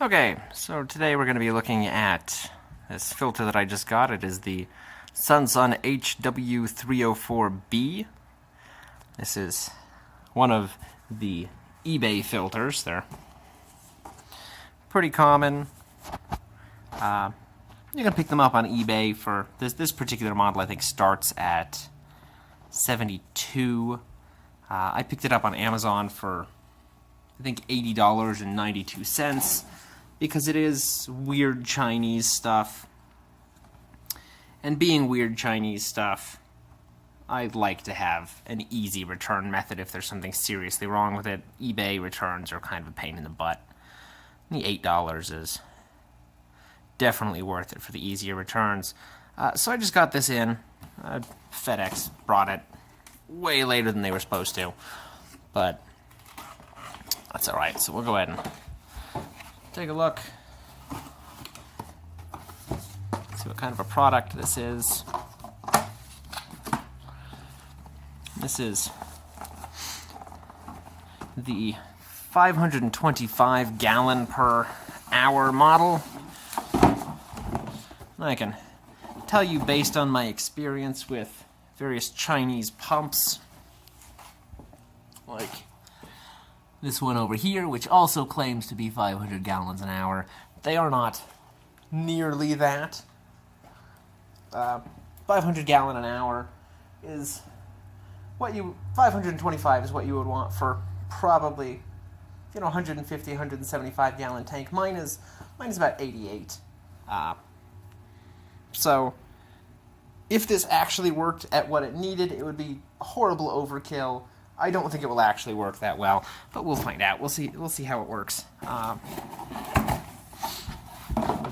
Okay, so today we're going to be looking at this filter that I just got. It is the SunSun HW-304B. This is one of the eBay filters. They're pretty common. You can pick them up on eBay for this particular model. I think starts at $72. I picked it up on Amazon for I think $80.92 because it is weird Chinese stuff. And being weird Chinese stuff, I'd like to have an easy return method if there's something seriously wrong with it. eBay returns are kind of a pain in the butt. The $8 is definitely worth it for the easier returns. So I just got this in. FedEx brought it way later than they were supposed to, but that's alright. So we'll go ahead and take a look, see what kind of a product this is. This is the 525 gallon per hour model. I can tell you, based on my experience with various Chinese pumps, like this one over here, which also claims to be 500 gallons an hour, they are not nearly that. 500 gallon an hour is what 525 is what you would want for probably, 150, 175 gallon tank. Mine is about 88. So if this actually worked at what it needed, it would be horrible overkill. I don't think it will actually work that well, but we'll find out. We'll see how it works. We've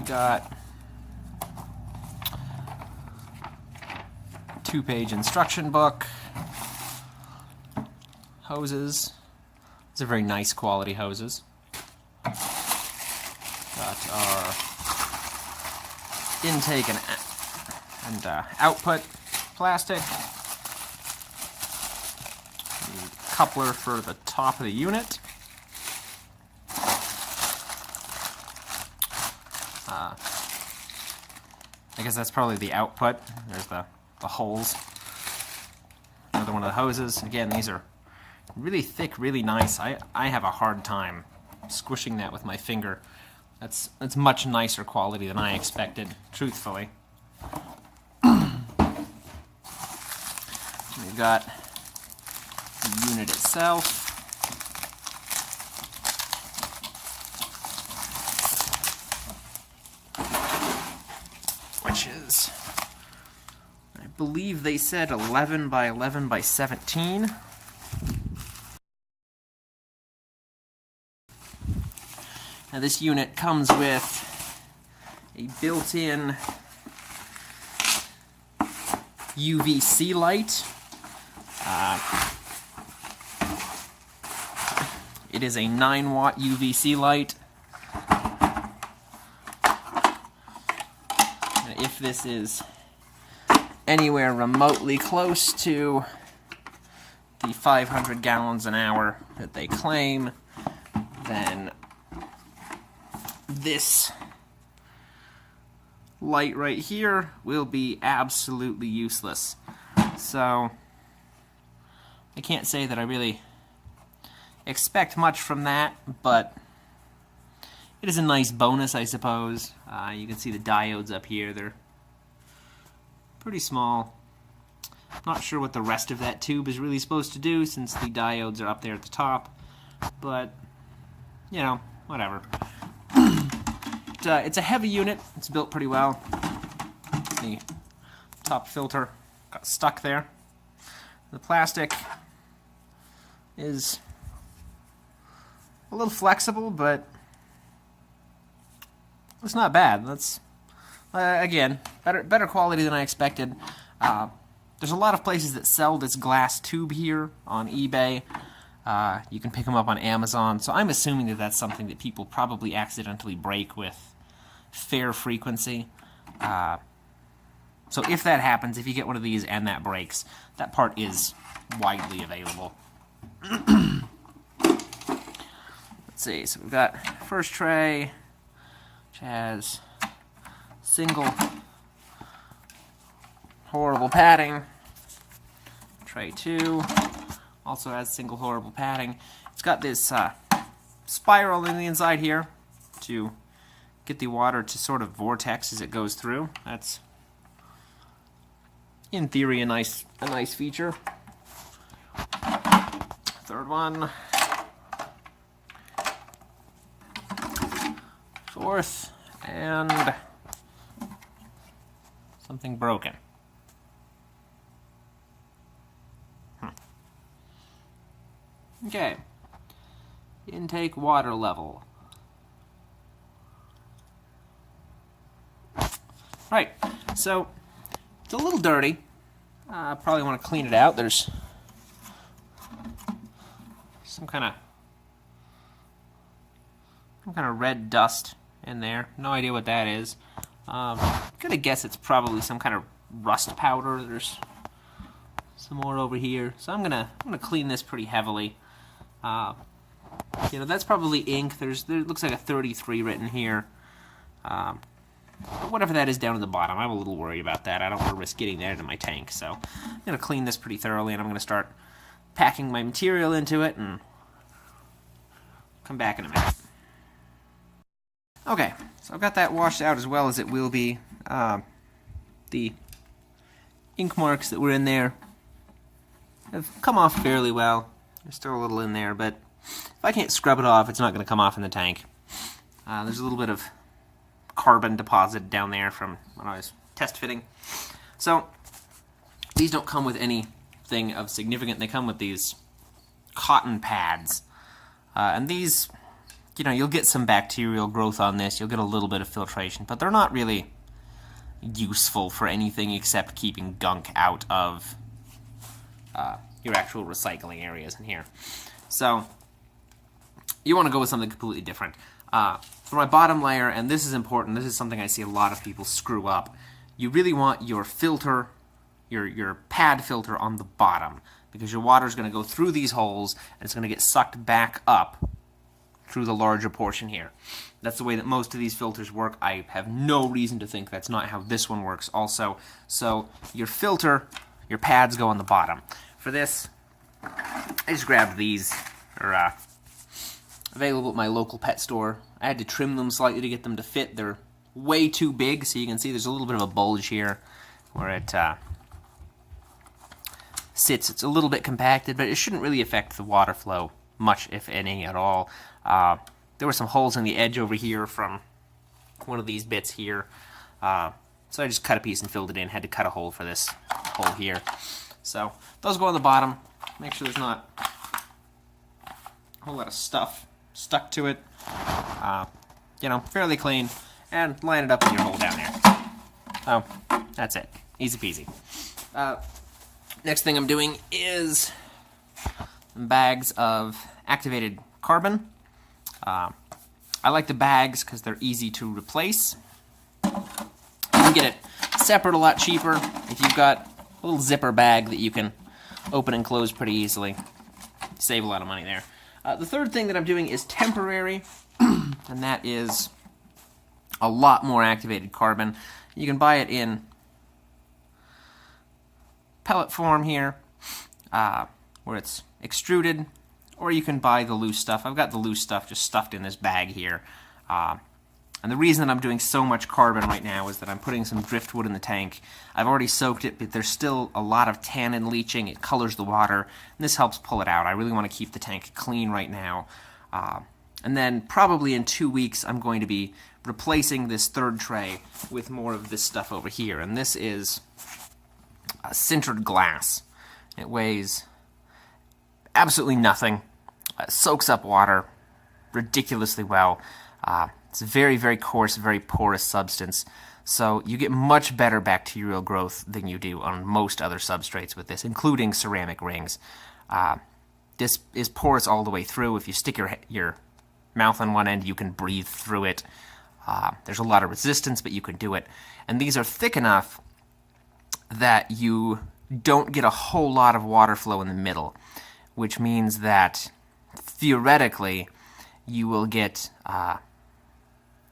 got a 2-page instruction book. Hoses. These are very nice quality hoses. Got our intake and output plastic. Coupler for the top of the unit. I guess that's probably the output. There's the holes. Another one of the hoses. Again, these are really thick, really nice. I have a hard time squishing that with my finger. That's much nicer quality than I expected, truthfully. We've got the unit itself. Which is, I believe they said 11 by 11 by 17. Now this unit comes with a built-in Uvc light. It is a 9-watt Uvc light. And if this is anywhere remotely close to the 500 gallons an hour that they claim, then this light right here will be absolutely useless. So I can't say that I really expect much from that, but it is a nice bonus, I suppose. You can see the diodes up here. They're pretty small. Not sure what the rest of that tube is really supposed to do, since the diodes are up there at the top, but whatever. It's a heavy unit. It's built pretty well. The top filter got stuck there. The plastic is a little flexible, but it's not bad. That's again better quality than I expected. There's a lot of places that sell this glass tube here on eBay. You can pick them up on Amazon, so I'm assuming that that's something that people probably accidentally break with fair frequency. So if that happens, if you get one of these and that breaks, that part is widely available. Let's see, so we've got first tray, which has single horrible padding. Tray 2 also has single horrible padding. It's got this spiral in the inside here to get the water to sort of vortex as it goes through. That's, in theory, a nice feature. Third one. Fourth, and something broken. Okay. Intake water level. Right, so it's a little dirty. Probably want to clean it out. There's some kind of red dust in there. No idea what that is. Gonna guess it's probably some kind of rust powder. There's some more over here, so I'm gonna clean this pretty heavily. You know, that's probably ink. There looks like a 33 written here. But whatever that is down at the bottom, I'm a little worried about that. I don't want to risk getting that into my tank, so I'm gonna clean this pretty thoroughly, and I'm gonna start packing my material into it and come back in a minute. Okay, so I've got that washed out as well as it will be. The ink marks that were in there have come off fairly well. There's still a little in there, but if I can't scrub it off, it's not going to come off in the tank. There's a little bit of carbon deposit down there from when I was test fitting. So these don't come with anything of significant. They come with these cotton pads. And these, you know, you'll get some bacterial growth on this. You'll get a little bit of filtration, but they're not really useful for anything except keeping gunk out of your actual recycling areas in here. So you want to go with something completely different. For my bottom layer, and this is important, this is something I see a lot of people screw up, you really want your filter, your pad filter on the bottom, because your water is going to go through these holes and it's going to get sucked back up through the larger portion here. That's the way that most of these filters work. I have no reason to think that's not how this one works also. So your filter, your pads go on the bottom. For this, I just grabbed these. They're available at my local pet store. I had to trim them slightly to get them to fit. They're way too big, so you can see there's a little bit of a bulge here where it sits. It's a little bit compacted, but it shouldn't really affect the water flow much, if any, at all. There were some holes in the edge over here from one of these bits here. So I just cut a piece and filled it in. Had to cut a hole for this hole here. So those go on the bottom. Make sure there's not a whole lot of stuff stuck to it. You know, fairly clean. And line it up in your hole down there. So that's it. Easy peasy. Next thing I'm doing is bags of activated carbon. I like the bags because they're easy to replace. You can get it separate a lot cheaper if you've got a little zipper bag that you can open and close pretty easily. Save a lot of money there. The third thing that I'm doing is temporary, and that is a lot more activated carbon. You can buy it in pellet form here, where it's extruded, or you can buy the loose stuff. I've got the loose stuff just stuffed in this bag here. And the reason that I'm doing so much carbon right now is that I'm putting some driftwood in the tank. I've already soaked it, but there's still a lot of tannin leaching. It colors the water, and this helps pull it out. I really want to keep the tank clean right now. And then probably in 2 weeks, I'm going to be replacing this third tray with more of this stuff over here. And this is sintered glass. It weighs absolutely nothing. Soaks up water ridiculously well. It's a very, very coarse, very porous substance. So you get much better bacterial growth than you do on most other substrates with this, including ceramic rings. This is porous all the way through. If you stick your mouth on one end, you can breathe through it. There's a lot of resistance, but you can do it. And these are thick enough that you don't get a whole lot of water flow in the middle, which means that theoretically you will get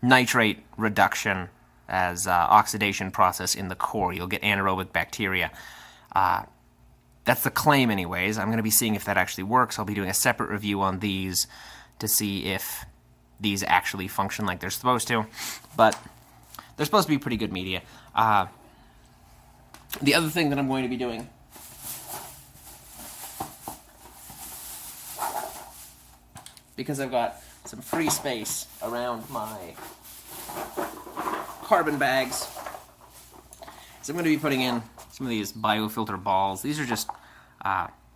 nitrate reduction as oxidation process in the core. You'll get anaerobic bacteria. That's the claim anyways. I'm going to be seeing if that actually works. I'll be doing a separate review on these to see if these actually function like they're supposed to. But they're supposed to be pretty good media. The other thing that I'm going to be doing, because I've got some free space around my carbon bags, so I'm going to be putting in some of these biofilter balls. These are just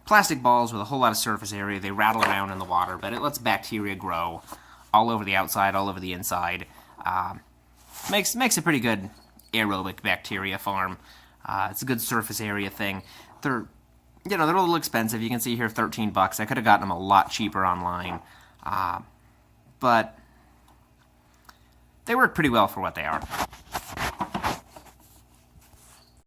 plastic balls with a whole lot of surface area. They rattle around in the water, but it lets bacteria grow all over the outside, all over the inside. Makes a pretty good aerobic bacteria farm. It's a good surface area thing. They're a little expensive. You can see here $13. I could have gotten them a lot cheaper online, but they work pretty well for what they are.